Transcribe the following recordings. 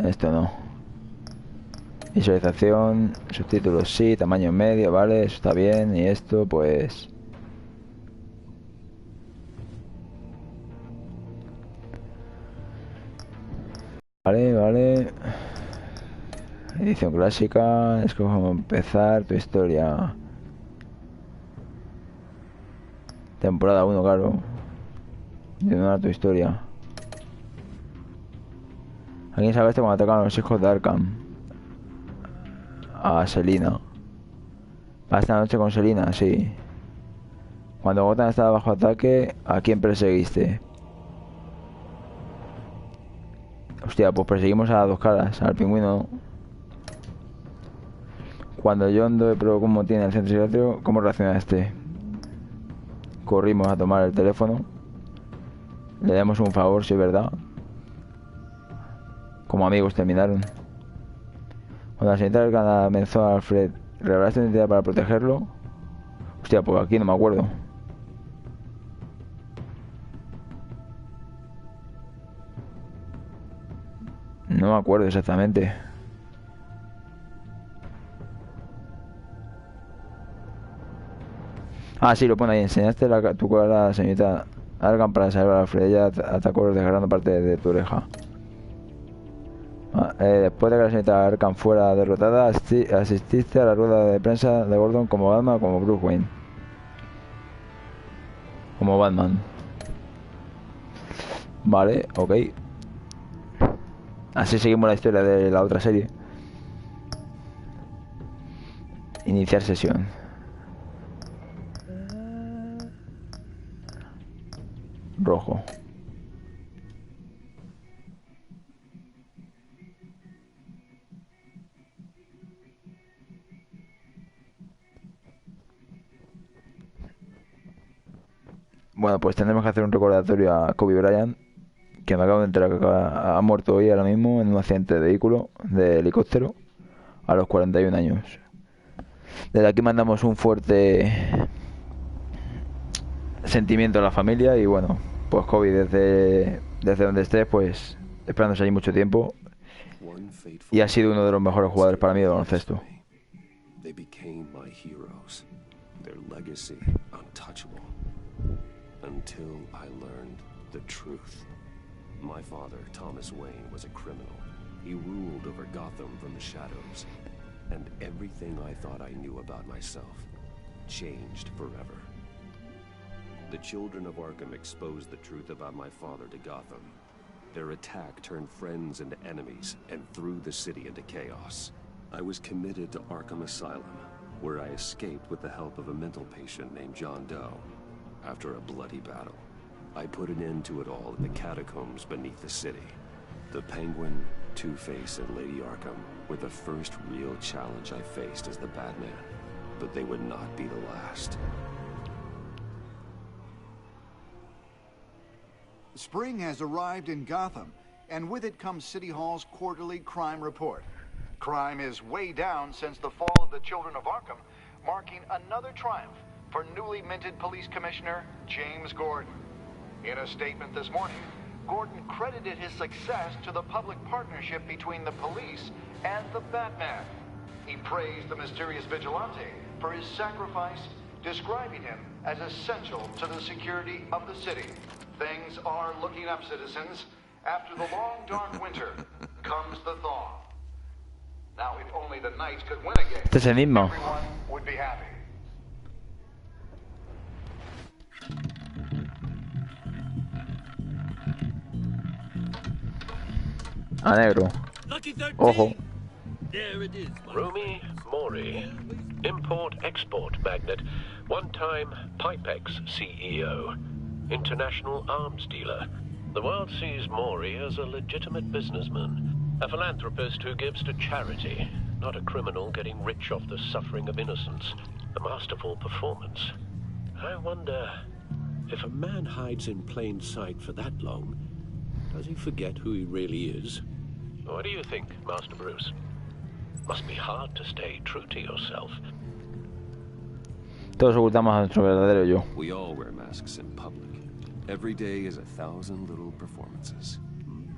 Esto no. Visualización, subtítulos sí, tamaño medio, vale, eso está bien. Y esto pues... Vale, vale. Edición clásica, es como empezar tu historia. Temporada 1, claro. Continuar tu historia. ¿Alguien sabe esto cuando atacan a los hijos de Arkham? A Selina. ¿Para esta noche con Selina? Sí. Cuando Gotham estaba bajo ataque, ¿a quién perseguiste? Hostia, pues perseguimos a dos caras, al pingüino. Cuando John Doe provocó un motín en el centro psiquiátrico, ¿cómo reacciona este? Corrimos a tomar el teléfono. Le damos un favor, si es verdad. Como amigos terminaron. Cuando la señorita Arcana amenazó a Alfred, ¿revelaste una identidad para protegerlo? Hostia, pues aquí no me acuerdo. No me acuerdo exactamente. Ah, sí, lo pone ahí. Enseñaste tu cara a la señorita Argan para salvar a Alfred. Ella atacó desgarrando parte de tu oreja. Después de que la señorita Arkham fuera derrotada, asististe a la rueda de prensa de Gordon como Batman o como Bruce Wayne. Como Batman. Vale, ok. Así seguimos la historia de la otra serie. Iniciar sesión. Rojo. Bueno, pues tendremos que hacer un recordatorio a Kobe Bryant, que me acabo de enterar que ha muerto hoy ahora mismo en un accidente de vehículo, de helicóptero, a los 41 años. Desde aquí mandamos un fuerte sentimiento a la familia y bueno, pues Kobe desde donde estés, pues esperándose allí mucho tiempo y ha sido uno de los mejores jugadores para mí de baloncesto. Until I learned the truth. My father, Thomas Wayne, was a criminal. He ruled over Gotham from the shadows. And everything I thought I knew about myself changed forever. The children of Arkham exposed the truth about my father to Gotham. Their attack turned friends into enemies and threw the city into chaos. I was committed to Arkham Asylum, where I escaped with the help of a mental patient named John Doe. After a bloody battle, I put an end to it all in the catacombs beneath the city. The Penguin, Two-Face, and Lady Arkham were the first real challenge I faced as the Batman, but they would not be the last. Spring has arrived in Gotham, and with it comes City Hall's quarterly crime report. Crime is way down since the fall of the Children of Arkham, marking another triumph for newly minted Police Commissioner James Gordon. In a statement this morning, Gordon credited his success to the public partnership between the police and the Batman. He praised the mysterious vigilante for his sacrifice, describing him as essential to the security of the city. Things are looking up, citizens. After the long, dark winter comes the thaw. Now, if only the Knights could win again, everyone would be happy. A negro. Ojo. Rumi Mori, import-export magnate, one-time Pipex CEO, international arms dealer. The world sees Mori as a legitimate businessman, a philanthropist who gives to charity, not a criminal getting rich off the suffering of innocence. A masterful performance. I wonder, if a man hides in plain sight for that long, does he forget who he really is? What do you think, Master Bruce? Must be hard to stay true to yourself. Todos ocultamos a nuestro verdadero yo. We all wear masks in public. Every day is 1,000 little performances.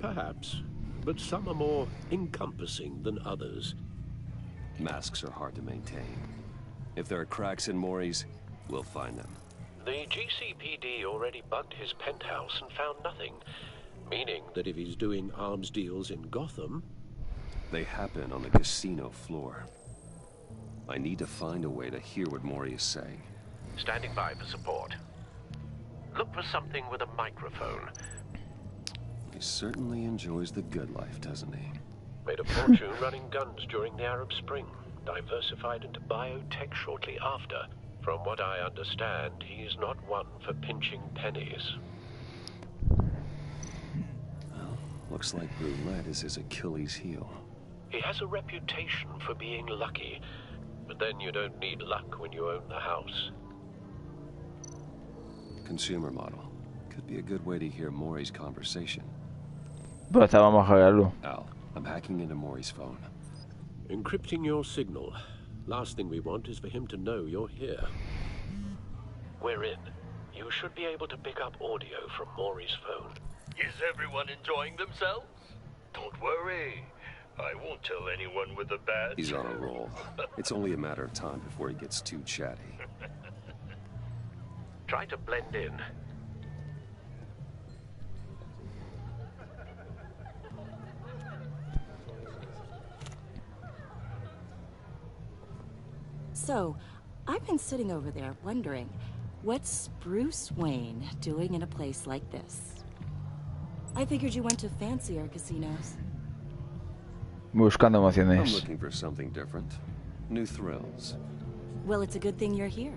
Perhaps. but some are more encompassing than others. Masks are hard to maintain. If there are cracks in Maury's, we'll find them. The GCPD already bugged his penthouse and found nothing, meaning that if he's doing arms deals in Gotham... They happen on the casino floor. I need to find a way to hear what Maury is saying. Standing by for support. Look for something with a microphone. He certainly enjoys the good life, doesn't he? Made a fortune running guns during the Arab Spring. Diversified into biotech shortly after. From what I understand, he's not one for pinching pennies. Well, looks like roulette is his Achilles heel. He has a reputation for being lucky, but then you don't need luck when you own the house. Consumer model. Could be a good way to hear Maury's conversation. Pues vamos a hackearlo. Al, I'm hacking into Maury's phone. Encrypting your signal. Last thing we want is for him to know you're here. We're in. You should be able to pick up audio from Maury's phone. Is everyone enjoying themselves? Don't worry. I won't tell anyone with a badge. He's on a roll. It's only a matter of time before he gets too chatty. Try to blend in. So, I've been sitting over there wondering, what's Bruce Wayne doing in a place like this? I figured you went to fancier casinos. Buscando I'm emociones. looking for something different. New thrills. Well, it's a good thing you're here.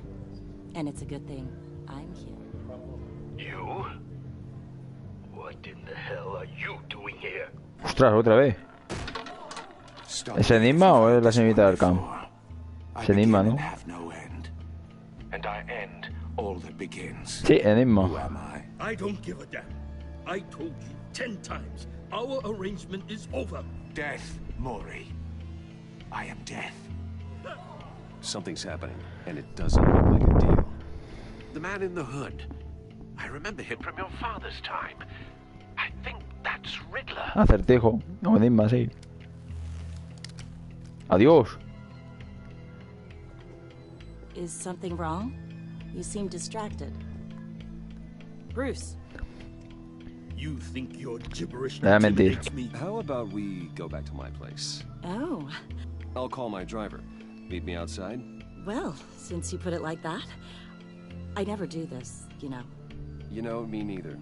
And it's a good thing I'm here. You? What in the hell are you doing here? Ostras, otra vez. ¿Es enigma o es la señorita del campo? Es enigma, ¿no? And I end all that begins. Sí, enigma. Who am I? I don't give a damn. I told you 10 times. Our arrangement is over. Death, Maury. I am death. Something's happening, and it doesn't look like a deal. The man in the hood. I remember him from your father's time. I think that's Riddler. Acertijo. O enigma, sí. Adiós. Is something wrong? You seem distracted. Bruce. You think your gibberish Déjame mentir. intimidates me? How about we go back to my place? Oh, I'll call my driver. Meet me outside? well, since you put it like that, I never do this, you know. You know, me neither.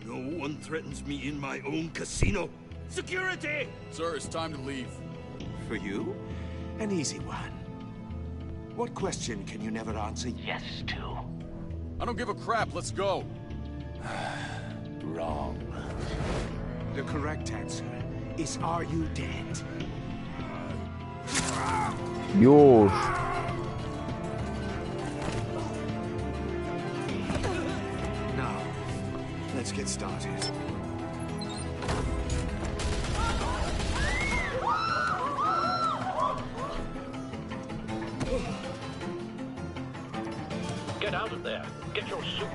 No one threatens me in my own casino. Security! Sir, it's time to leave. For you? An easy one. What question can you never answer yes to? I don't give a crap, let's go. Wrong. The correct answer is, are you dead? Dios. Now, let's get started. Get out of there. Get your suit.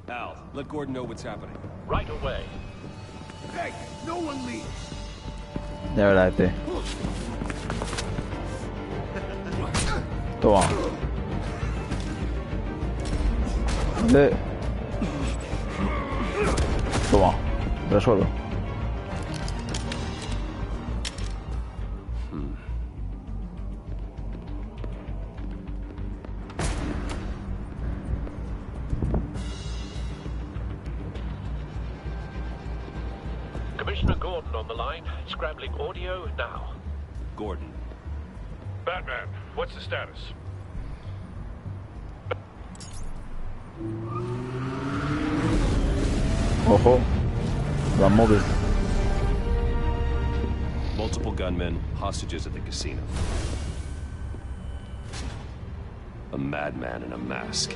Al, let Gordon know what's happening. Right away. Hey, no one leaves. De verdad, este. Toma. ¿Dónde? Toma. Resuelvo. Commissioner Gordon on the line. Scrambling audio now. Gordon. Batman, what's the status? Ojo. Va móvil. Multiple gunmen, hostages at the casino. A madman in a mask.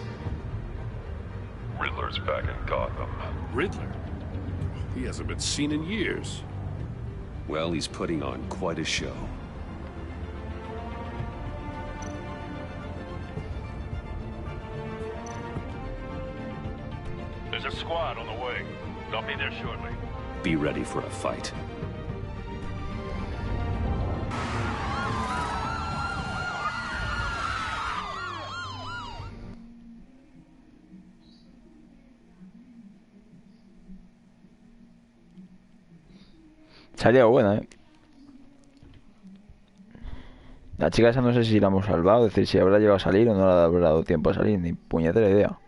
Riddler's back in Gotham. Riddler? He hasn't been seen in years. Well, he's putting on quite a show. There's a squad on the way. They'll be there shortly. Be ready for a fight. Salía buena, La chica esa no sé si la hemos salvado, es decir, si habrá llegado a salir o no le habrá dado tiempo a salir, ni puñetera idea.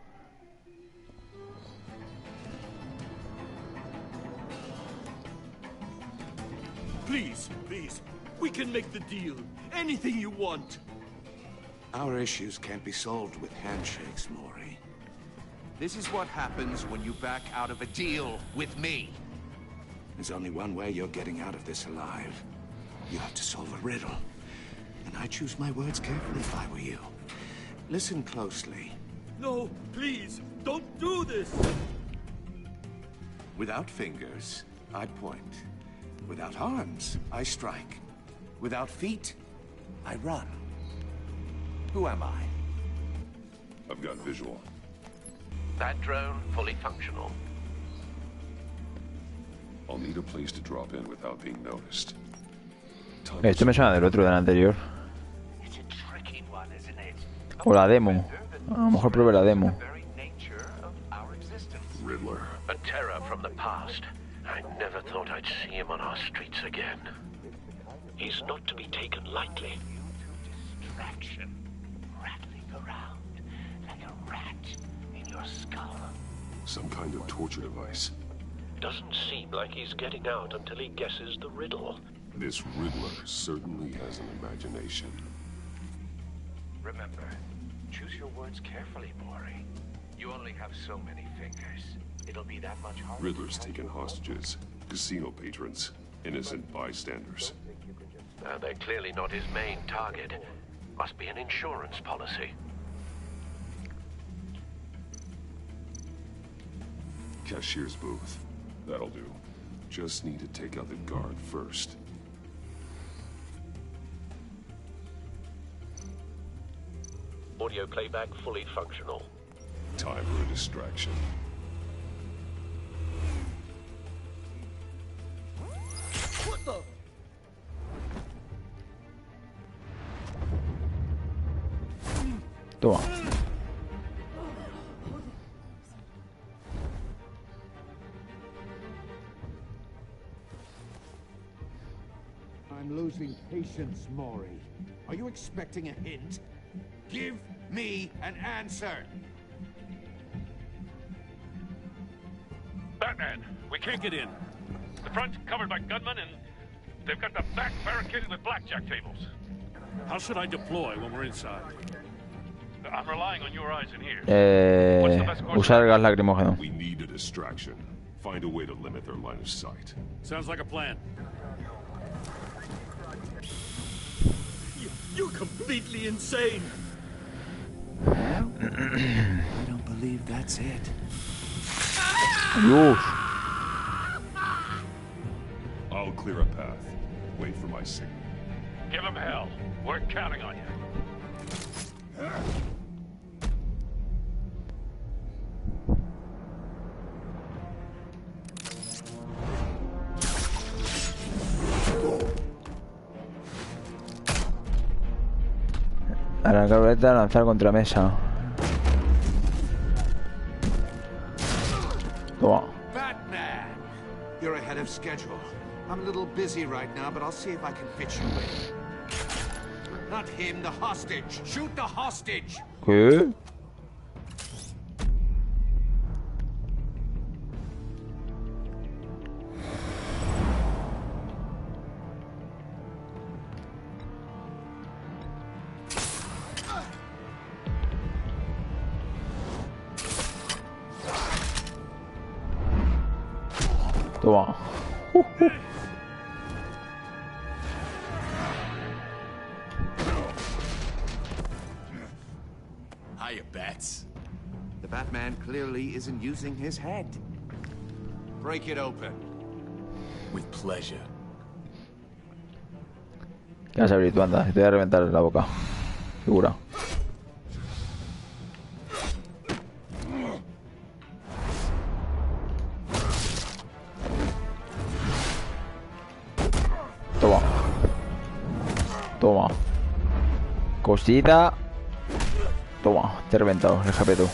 Please, we can make the deal. Anything you want. Our issues can't be solved with handshakes, Maury. This is what happens when you back out of a deal with me. There's only one way you're getting out of this alive. You have to solve a riddle. And I choose my words carefully if I were you. Listen closely. No, please, don't do this. Without fingers, I point. Without arms, I strike. Without feet, I run. Who am I? I've got visual. That drone fully functional. I'll need a place to drop in without being noticed. Esto me suena del otro, del anterior. O la demo. A lo mejor probé la demo. Riddler. A terror from the past. I never thought I'd see him on our streets again. He's not to be taken lightly. Distraction. Rattling around like a rat in your skull. Some kind of torture device. Doesn't seem like he's getting out until he guesses the riddle. This Riddler certainly has an imagination. Remember, choose your words carefully, Maury. You only have so many fingers. It'll be that much harder. Riddler's taken hostages, casino patrons, innocent bystanders. They're clearly not his main target. Must be an insurance policy. Cashier's booth. That'll do. Just need to take out the guard first. Audio playback fully functional. Time for a distraction. What the? Toma. I'm losing patience, Maury. Are you expecting a hint? Give me an answer! Batman, we can't get in. The front's covered by gunmen and they've got the back barricaded with blackjack tables. How should I deploy when we're inside? I'm relying on your eyes in here. Usar gas lacrimógeno. We need a distraction. Find a way to limit their line of sight. Sounds like a plan. You're completely insane. Well, I don't believe that's it. Dios. I'll clear a path. Wait for my signal. Give him hell. We're counting on you. Arrancar boleta, lanzar contra mesa. Toma. Batman! You're ahead of schedule. I'm a little busy right now, but I'll see if I can fit you in. Not him, the hostage. Shoot the hostage! ¿Qué? Toma. Hiya, Bats. The Batman clearly isn't using his head. Break it open. With pleasure. ¿Qué vas a abrir tú? Anda, te voy a reventar la boca. Figura. Toma. Toma. Cosita. Toma, te he reventado, déjame tú.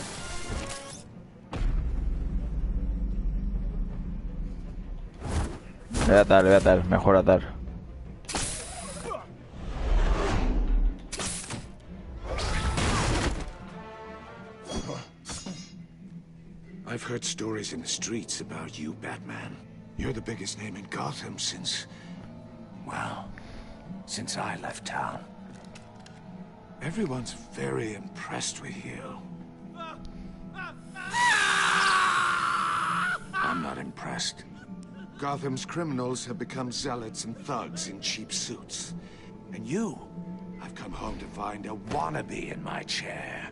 Le voy a atar, mejor atar. I've heard stories in the streets about you, Batman. You're the biggest name in Gotham since... well, since I left town. Everyone's very impressed with you. I'm not impressed. Gotham's criminals have become zealots and thugs in cheap suits. And you, I've come home to find a wannabe in my chair.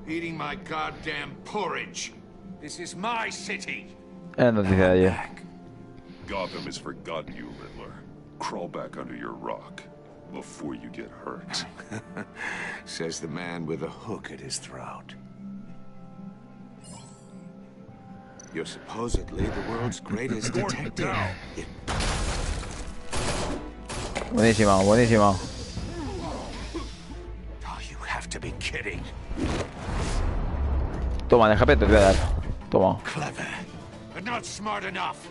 Eating my goddamn porridge. This is my city. Noticia de ayer. Gotham has forgotten you, Riddler. Crawl back under your rock before you get hurt. Says the man with a hook at his throat. You're supposedly the world's greatest detective. Buenísima, buenísima. Oh, you have to be kidding. Toma, déjame, te voy a dar. Toma. Clever, but not smart enough.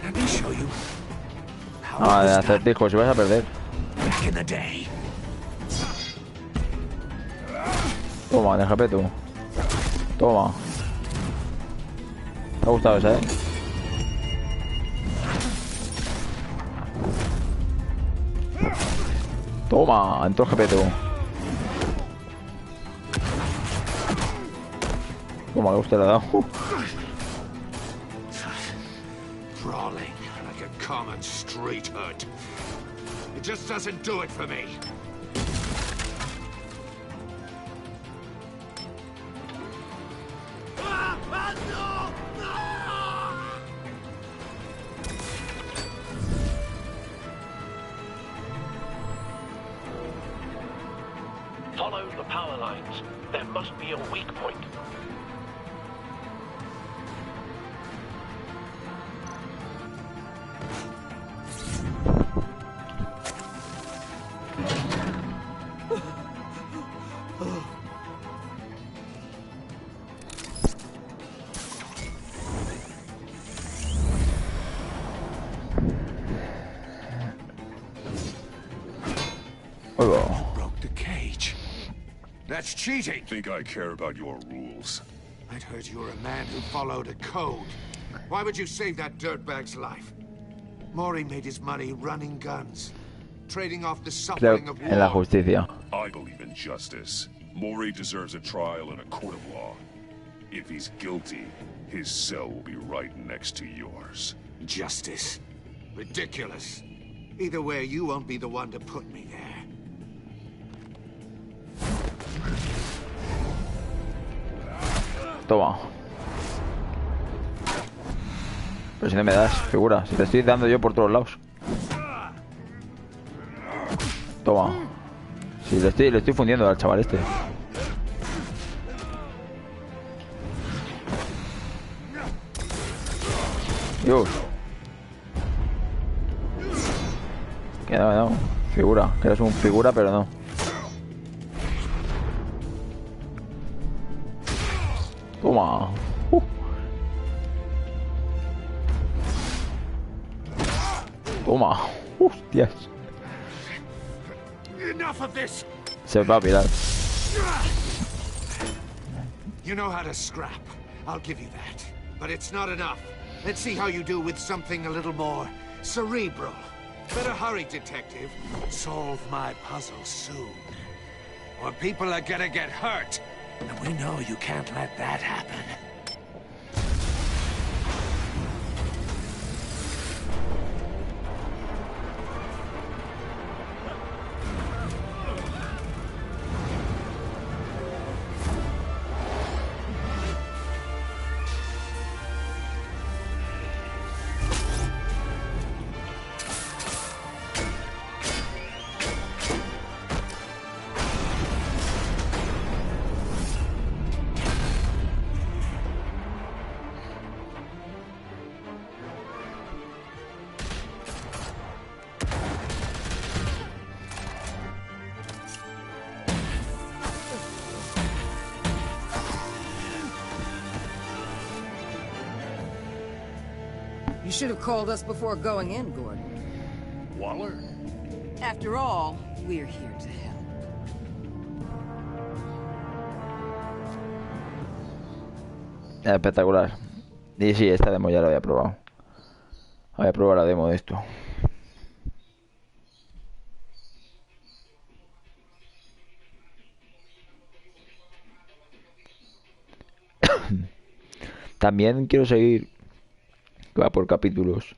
Let me show you. Ah, de acertijos, si vas a perder. Back in the day. Toma, déjame tú. Toma. ¿Te ha gustado esa, eh? Toma, entró el GP tú. Toma, que usted le ha dado. Crawling like a common street hood. It just doesn't do it for me. Follow the power lines. There must be a weak point. Broke the cage. That's cheating. Think I care about your rules? I'd heard you were a man who followed a code. Why would you save that dirtbag's life? Mori made his money running guns, trading off the suffering Creo of en la war. justicia. I believe in justice. Mori deserves a trial in a court of law. If he's guilty, his cell will be right next to yours. Justice. Ridiculous. Either way, you won't be the one to put me there. Toma. Pero si no me das, figura. Si te estoy dando yo por todos lados. Toma. Si le estoy fundiendo al chaval este. Dios. Que no. Figura. Que eres un figura, pero no. Toma. Toma. Hostias. Enough of this. Se va a pirar. You know how to scrap. I'll give you that. But it's not enough. Let's see how you do with something a little more cerebral. Better hurry, detective. Solve my puzzle soon. Or people are gonna get hurt. And we know you can't let that happen. You should have called us before going in, Gordon. Waller? After all, we're here to help. Espectacular. Y sí, esta demo ya la había probado. Había probado la demo de esto. También quiero seguir, que va por capítulos,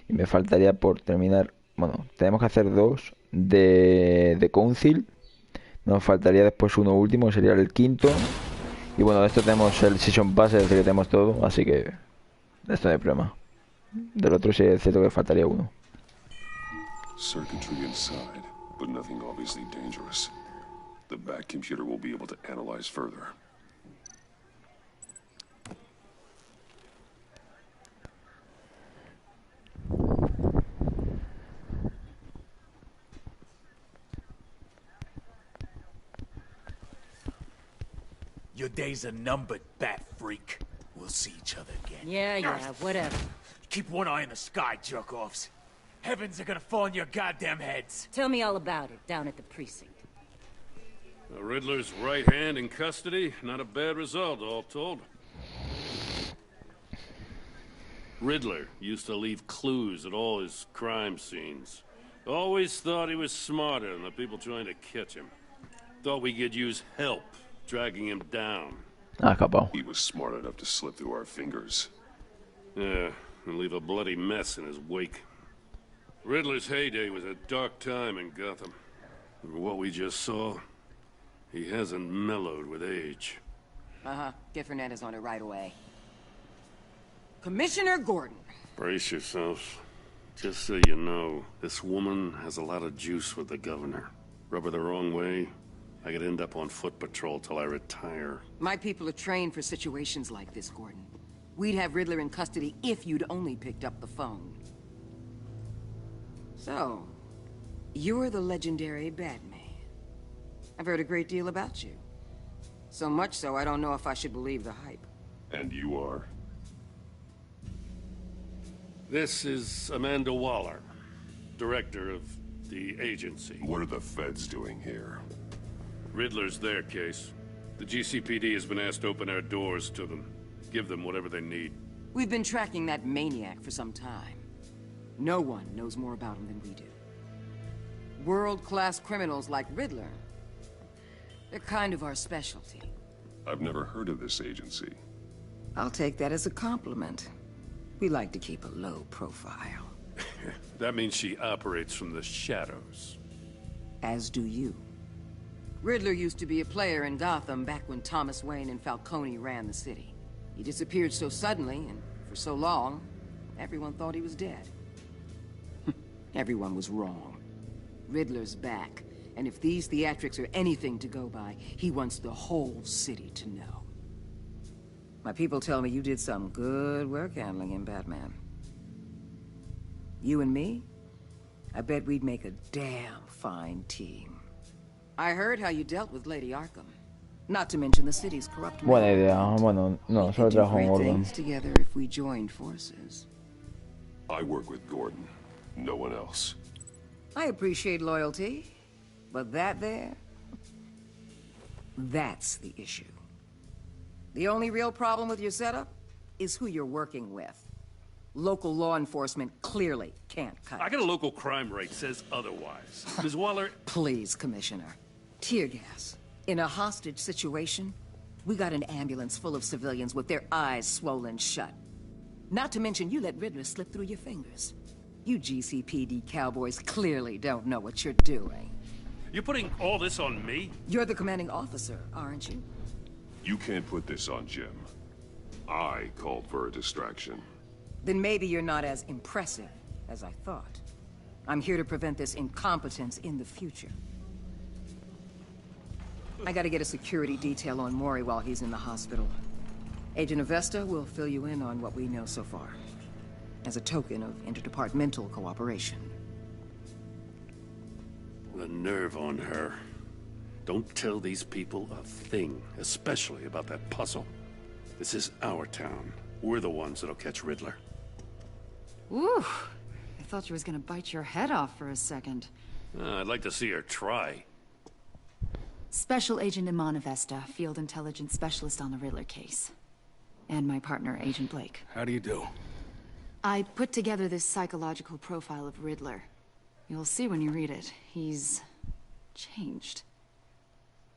y me faltaría por terminar. Bueno, tenemos que hacer 2 de Council. Nos faltaría después uno último, que sería el quinto. Y bueno, de esto tenemos el Season Pass, es decir, que tenemos todo, así que esto no hay problema. Del otro sí es cierto que faltaría uno. Circuitry inside, but nothing obviously dangerous. The back computer will be able to analyze further. Your days are numbered, bat freak. We'll see each other again. Yeah, whatever. Keep one eye in the sky, jerk-offs. Heavens are gonna fall on your goddamn heads. Tell me all about it down at the precinct. The Riddler's right hand in custody. Not a bad result, all told. Riddler used to leave clues at all his crime scenes. Always thought he was smarter than the people trying to catch him. Thought we could use help dragging him down. He was smart enough to slip through our fingers. Yeah, and leave a bloody mess in his wake. Riddler's heyday was a dark time in Gotham. And what we just saw, he hasn't mellowed with age. Get Fernandez on it right away. Commissioner Gordon. Brace yourselves. Just so you know, this woman has a lot of juice with the governor. Rub her the wrong way, I could end up on foot patrol till I retire. My people are trained for situations like this, Gordon. We'd have Riddler in custody if you'd only picked up the phone. So, you're the legendary Batman. I've heard a great deal about you. So much so, I don't know if I should believe the hype. And you are? This is Amanda Waller, director of the agency. What are the feds doing here? Riddler's their case. The GCPD has been asked to open our doors to them. Give them whatever they need. We've been tracking that maniac for some time. No one knows more about him than we do. World-class criminals like Riddler. They're kind of our specialty. I've never heard of this agency. I'll take that as a compliment. We like to keep a low profile. That means she operates from the shadows. As do you. Riddler used to be a player in Gotham back when Thomas Wayne and Falcone ran the city. He disappeared so suddenly and for so long, everyone thought he was dead. Everyone was wrong. Riddler's back, and if these theatrics are anything to go by, he wants the whole city to know. My people tell me you did some good work handling him, Batman. You and me? I bet we'd make a damn fine team. I heard how you dealt with Lady Arkham. Not to mention the city's corrupt. Buena idea. Bueno, no, solo trabajo con Gordon. Things together if we joined forces. I work with Gordon. No one else. I appreciate loyalty, but that there, that's the issue. The only real problem with your setup is who you're working with. Local law enforcement clearly can't cut it. I got a local crime rate says otherwise. Ms. Waller... Please, Commissioner. Tear gas. In a hostage situation, we got an ambulance full of civilians with their eyes swollen shut. Not to mention you let Riddler slip through your fingers. You GCPD cowboys clearly don't know what you're doing. You're putting all this on me? You're the commanding officer, aren't you? You can't put this on Jim. I called for a distraction. Then maybe you're not as impressive as I thought. I'm here to prevent this incompetence in the future. I gotta get a security detail on Mori while he's in the hospital. Agent Avesta will fill you in on what we know so far, as a token of interdepartmental cooperation. The nerve on her. Don't tell these people a thing, especially about that puzzle. This is our town. We're the ones that'll catch Riddler. Ooh, I thought you was gonna bite your head off for a second. I'd like to see her try. Special Agent Imana Vesta, Field Intelligence Specialist on the Riddler case. And my partner, Agent Blake. How do you do? I put together this psychological profile of Riddler. You'll see when you read it. He's changed.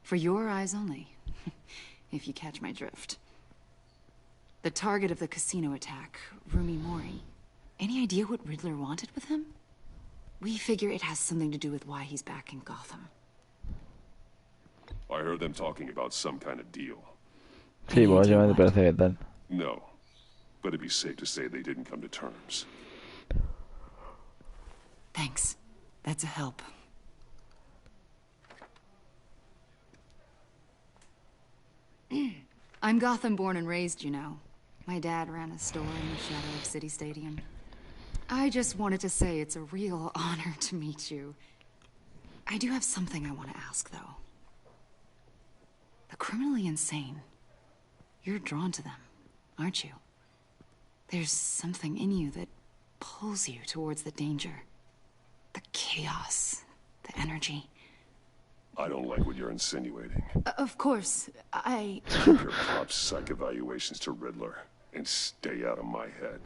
For your eyes only, if you catch my drift. The target of the casino attack, Rumi Mori. Any idea what Riddler wanted with him? We figure it has something to do with why he's back in Gotham. I heard them talking about some kind of deal. Sí, básicamente parece que tal. No, but it'd be safe to say they didn't come to terms. Thanks. That's a help. I'm Gotham born and raised, you know. My dad ran a store in the shadow of City Stadium. I just wanted to say it's a real honor to meet you. I do have something I want to ask, though. The criminally insane. You're drawn to them, aren't you? There's something in you that pulls you towards the danger. The chaos, the energy. I don't like what you're insinuating. Of course, Keep your prop psych evaluations to Riddler and stay out of my head.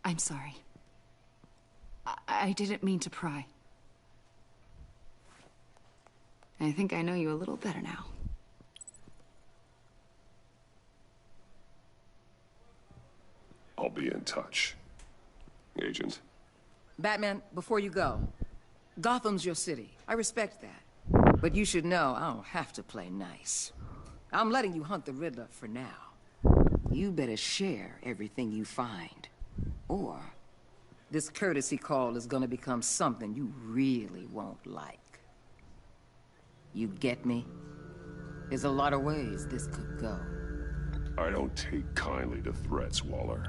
I'm sorry. I didn't mean to pry. I think I know you a little better now. I'll be in touch. Agent. Batman, before you go, Gotham's your city. I respect that. But you should know I don't have to play nice. I'm letting you hunt the Riddler for now. You better share everything you find. Or this courtesy call is gonna become something you really won't like. You get me? There's a lot of ways this could go. I don't take kindly to threats, Waller.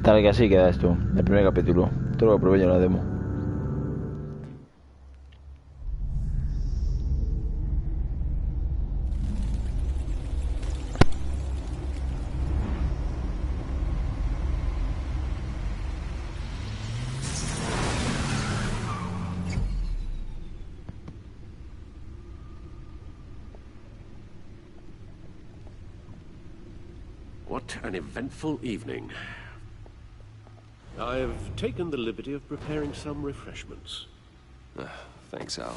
Tal que así queda esto, el primer capítulo. Todo lo que probé yo en la demo. What an eventful evening. I've taken the liberty of preparing some refreshments. Thanks, Al.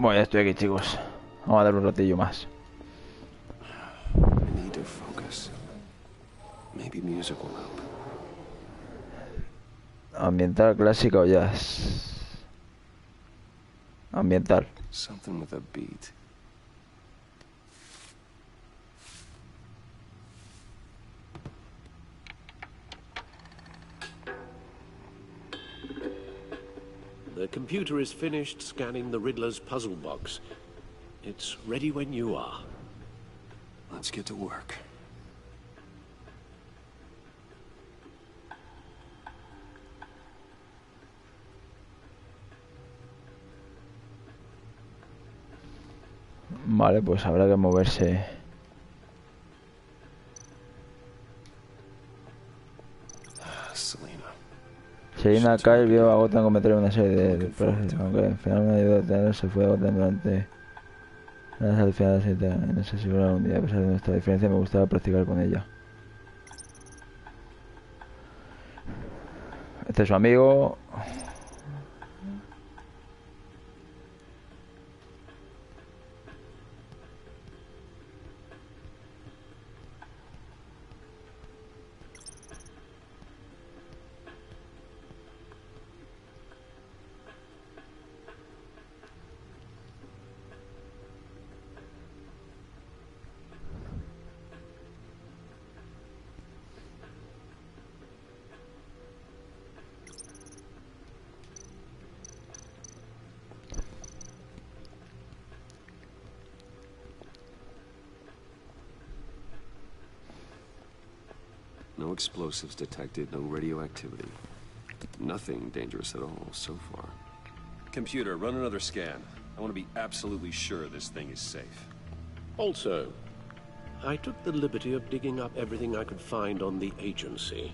Bueno, ya estoy aquí, chicos. Vamos a dar un ratillo más. I need to focus. Maybe music will help. Ambiental, clásica o jazz. Ambiental. Something with a beat. The computer is finished scanning the Riddler's puzzle box. It's ready when you are. Let's get to work. Vale, pues habrá que moverse. Selina Kyle vio a Gotham cometer una serie de errores, aunque al final me ayudó a detener, se fue a Gotham durante las al final de no sé si fuera un día. A pesar de nuestra diferencia, me gustaba practicar con ella. Este es su amigo. No explosives detected, no radioactivity. Nothing dangerous at all so far. Computer, run another scan. I want to be absolutely sure this thing is safe. Also, I took the liberty of digging up everything I could find on the agency.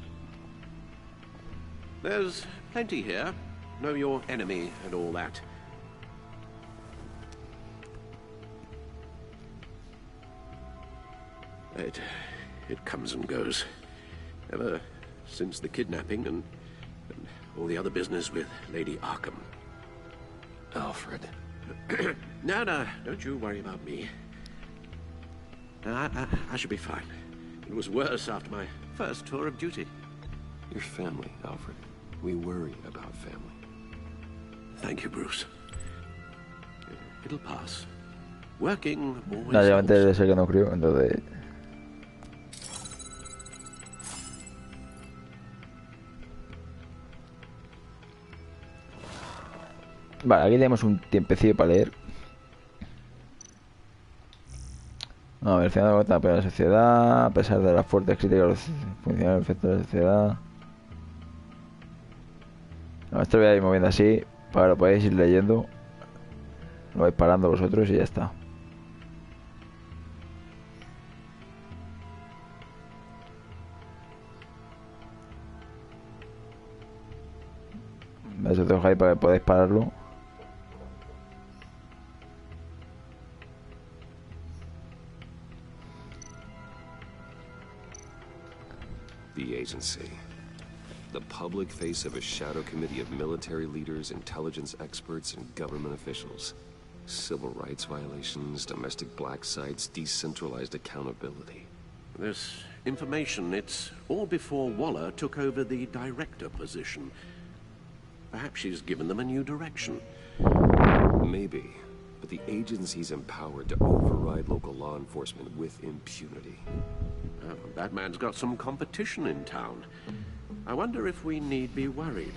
There's plenty here. Know your enemy and all that. It comes and goes. Ever since the kidnapping and all the other business with Lady Arkham. Alfred. No, don't you worry about me. I should be fine. It was worse after my first tour of duty. Your family, Alfred. We worry about family. Thank you, Bruce. It'll pass. Working always No, helps. debe ser que no creo, entonces... Vale, aquí tenemos un tiempecillo para leer. A ver, el final de Gotham para la sociedad, a pesar de las fuertes críticas a los funcionarios efectos de la sociedad. No, esto lo voy a ir moviendo así para que lo podáis ir leyendo. Lo vais parando vosotros y ya está. Eso te dejo ahí para que podáis pararlo. The agency. The public face of a shadow committee of military leaders, intelligence experts, and government officials. Civil rights violations, domestic black sites, decentralized accountability. This information, it's all before Waller took over the director position. Perhaps she's given them a new direction. Maybe, but the agency's empowered to override local law enforcement with impunity. Oh, Batman's got some competition in town. I wonder if we need be worried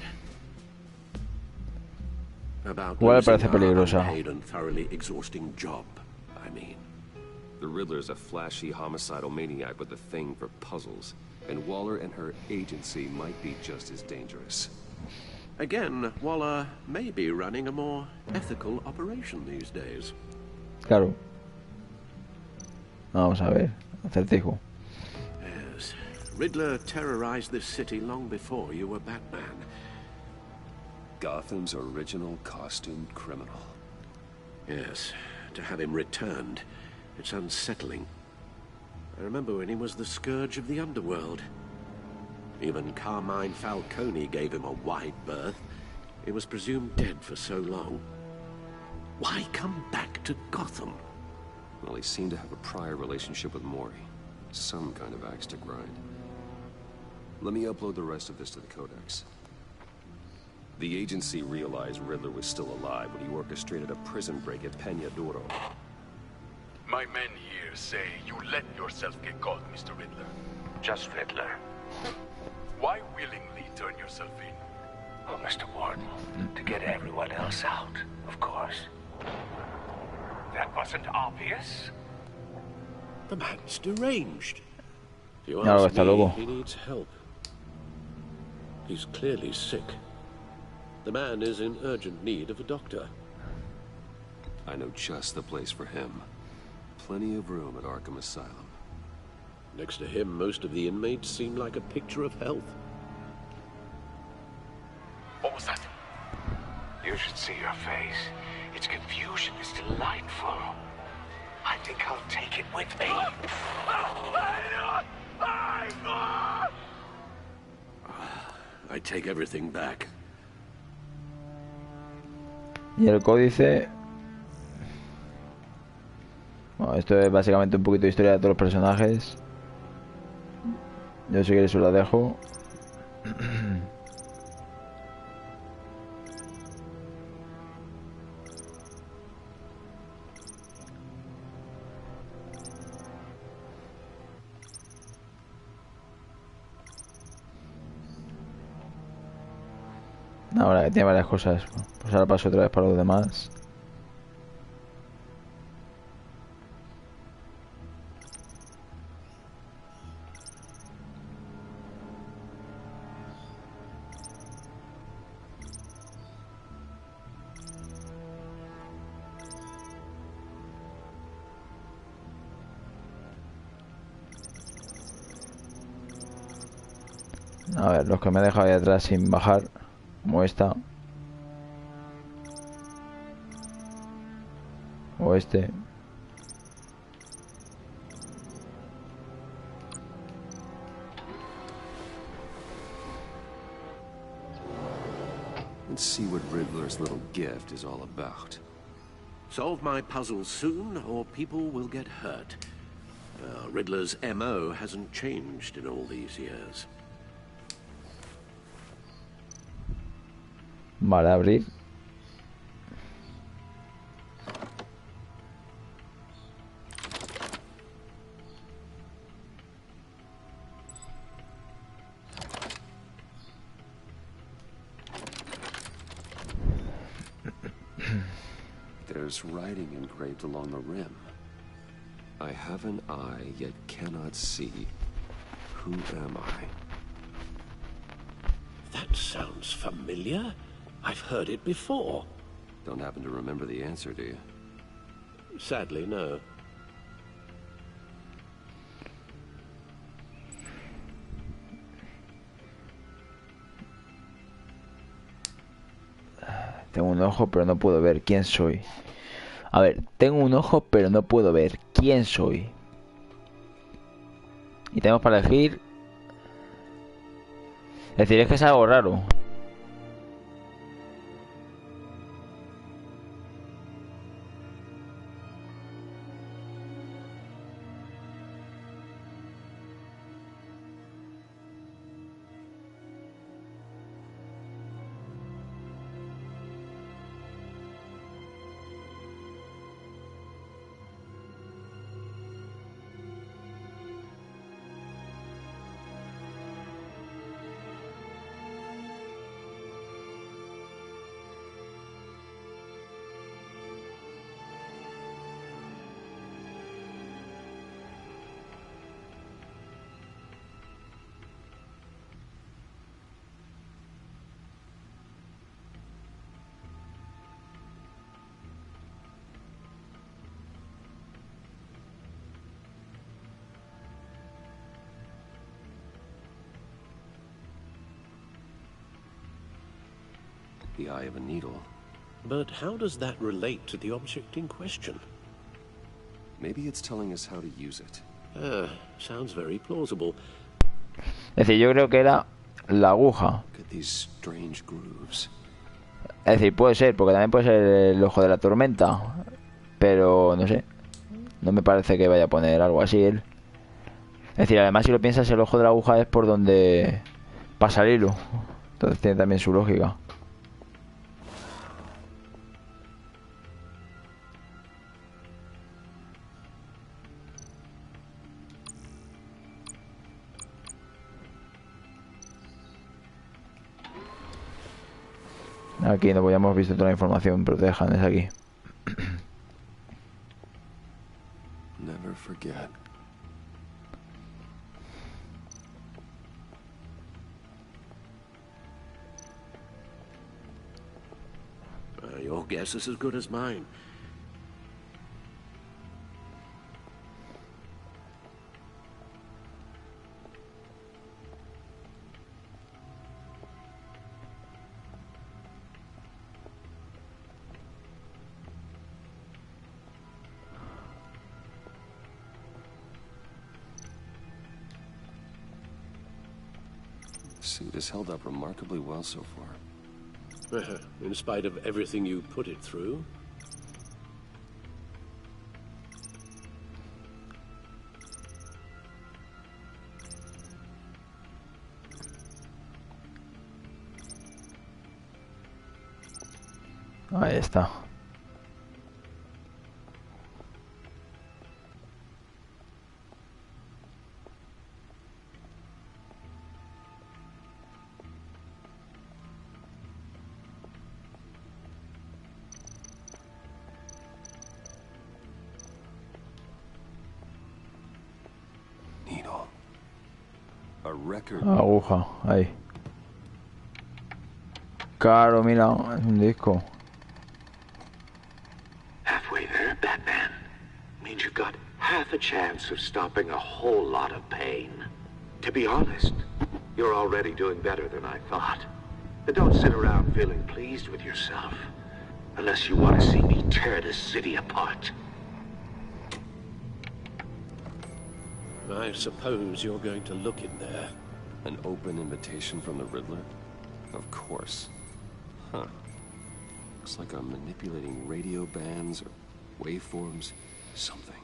about Igual losing parece our peligrosa. unpaid and thoroughly exhausting job, I mean. The Riddler's a flashy homicidal maniac with a thing for puzzles, and Waller and her agency might be just as dangerous. Again, Waller may be running a more ethical operation these days. Claro. Vamos a ver. Acertijo. Yes. Riddler terrorized this city long before you were Batman. Gotham's original costumed criminal. Yes. To have him returned, it's unsettling. I remember when he was the scourge of the underworld. Even Carmine Falcone gave him a wide berth. He was presumed dead for so long. Why come back to Gotham? Well, he seemed to have a prior relationship with Mori. Some kind of axe to grind. Let me upload the rest of this to the Codex. The agency realized Riddler was still alive when he orchestrated a prison break at Peña Duro. My men here say you let yourself get caught, Mr. Riddler. Just Riddler. Why willingly turn yourself in? Oh, Mr. Warden, to get everyone else out, of course. That wasn't obvious. The man's deranged. If you No, ask está me, loco. he needs help. He's clearly sick. The man is in urgent need of a doctor. I know just the place for him. Plenty of room at Arkham Asylum. Next to him, most of the inmates seem like a picture of health. What was that? You should see your face. Its confusion is delightful. I think I'll take it with me. I take everything back. Y el códice... Bueno, esto es básicamente un poquito de historia de todos los personajes. Yo si queréis os la dejo. Ahora que tiene varias cosas, pues ahora paso otra vez para los demás. A ver, los que me he dejado ahí atrás sin bajar, como esta. O este. Let's see what Riddler's little gift is all about. Solve my puzzle soon, or people will get hurt. Riddler's MO hasn't changed in all these years. Vale, abrir. There's writing engraved along the rim. I have an eye, yet cannot see. Who am I? That sounds familiar. I've heard it before. Don't happen to remember the answer, do you? Sadly, no. Tengo un ojo, pero no puedo ver quién soy. A ver, tengo un ojo, pero no puedo ver quién soy. Y tenemos para elegir... Es decir, es que es algo raro. The eye of a needle. But how does that relate to the object in question? Maybe it's telling us how to use it. Sounds very plausible. Es decir, yo creo que era la aguja. Look at these strange grooves. Es decir, puede ser, porque también puede ser el ojo de la tormenta. Pero no sé. No me parece que vaya a poner algo así él. Es decir, además si lo piensas, el ojo de la aguja es por donde pasa el hilo. Entonces tiene también su lógica. Aquí no habíamos visto toda la información, protejan, es aquí. Never forget. Your guess is as good as mine. The suit has held up remarkably well so far. In spite of everything you put it through? Ahí está. A record. Aguja, ahí. Claro, mira, es un disco. Halfway there, Batman. Means you've got half a chance of stopping a whole lot of pain. To be honest, you're already doing better than I thought. And don't sit around feeling pleased with yourself. Unless you want to see me tear this city apart. I suppose you're going to look in there. An open invitation from the Riddler? Of course. Huh. Looks like I'm manipulating radio bands or waveforms. Something.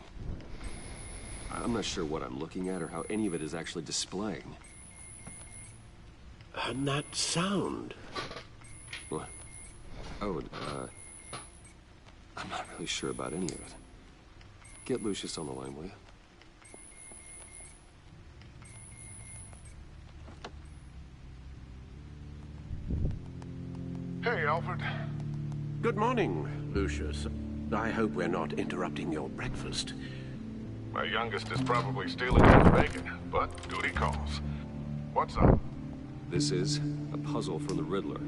I'm not sure what I'm looking at or how any of it is actually displaying. And that sound? What? Oh, I'm not really sure about any of it. Get Lucius on the line, will you? Hey, Alfred. Good morning, Lucius. I hope we're not interrupting your breakfast. My youngest is probably stealing his bacon, but duty calls. What's up? This is a puzzle from the Riddler.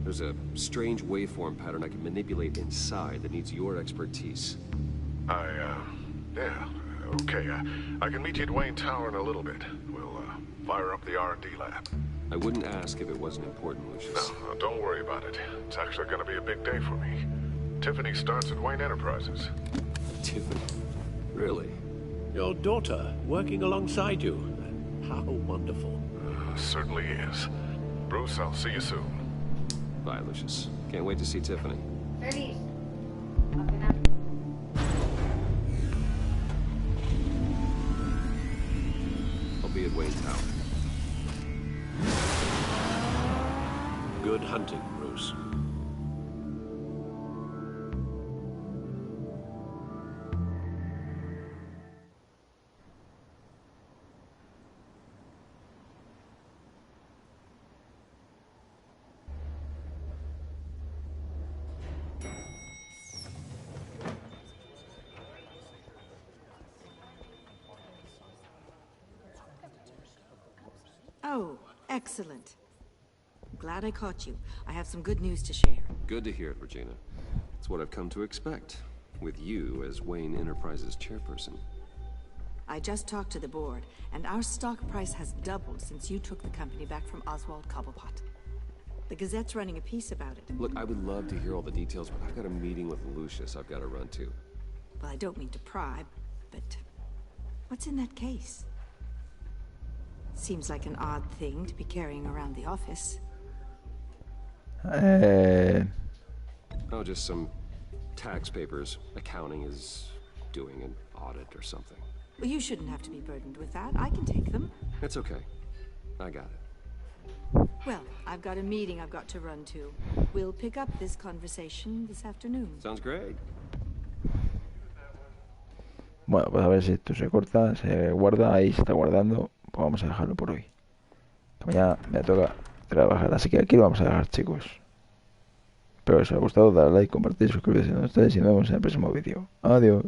There's a strange waveform pattern I can manipulate inside that needs your expertise. Yeah, okay. I can meet you at Wayne Tower in a little bit. We'll, fire up the R&D lab. I wouldn't ask if it wasn't important, Lucius. No, don't worry about it. It's actually gonna be a big day for me. Tiffany starts at Wayne Enterprises. Tiffany? Really? Your daughter working alongside you. How wonderful. Certainly is. Bruce, I'll see you soon. Bye, Lucius. Can't wait to see Tiffany. Feliz. I'll be at Wayne Tower. Good hunting, Bruce. Oh, excellent. Glad I caught you. I have some good news to share. Good to hear it, Regina. It's what I've come to expect, with you as Wayne Enterprises chairperson. I just talked to the board, and our stock price has doubled since you took the company back from Oswald Cobblepot. The Gazette's running a piece about it. Look, I would love to hear all the details, but I've got a meeting with Lucius I've got to run to. Well, I don't mean to pry, but what's in that case? Seems like an odd thing to be carrying around the office. Oh, just some tax papers. Accounting is doing an audit or something. Well, you shouldn't have to be burdened with that. I can take them. It's okay. I got it. Well, I've got a meeting I've got to run to. We'll pick up this conversation this afternoon. Sounds great. Bueno, pues a ver si esto se corta, se guarda, ahí se está guardando. Pues vamos a dejarlo por hoy. Mañana me toca trabajar, así que aquí lo vamos a dejar, chicos. Espero que os haya gustado, dale like, compartir, suscribiros si no estáis y nos vemos en el próximo vídeo. Adiós.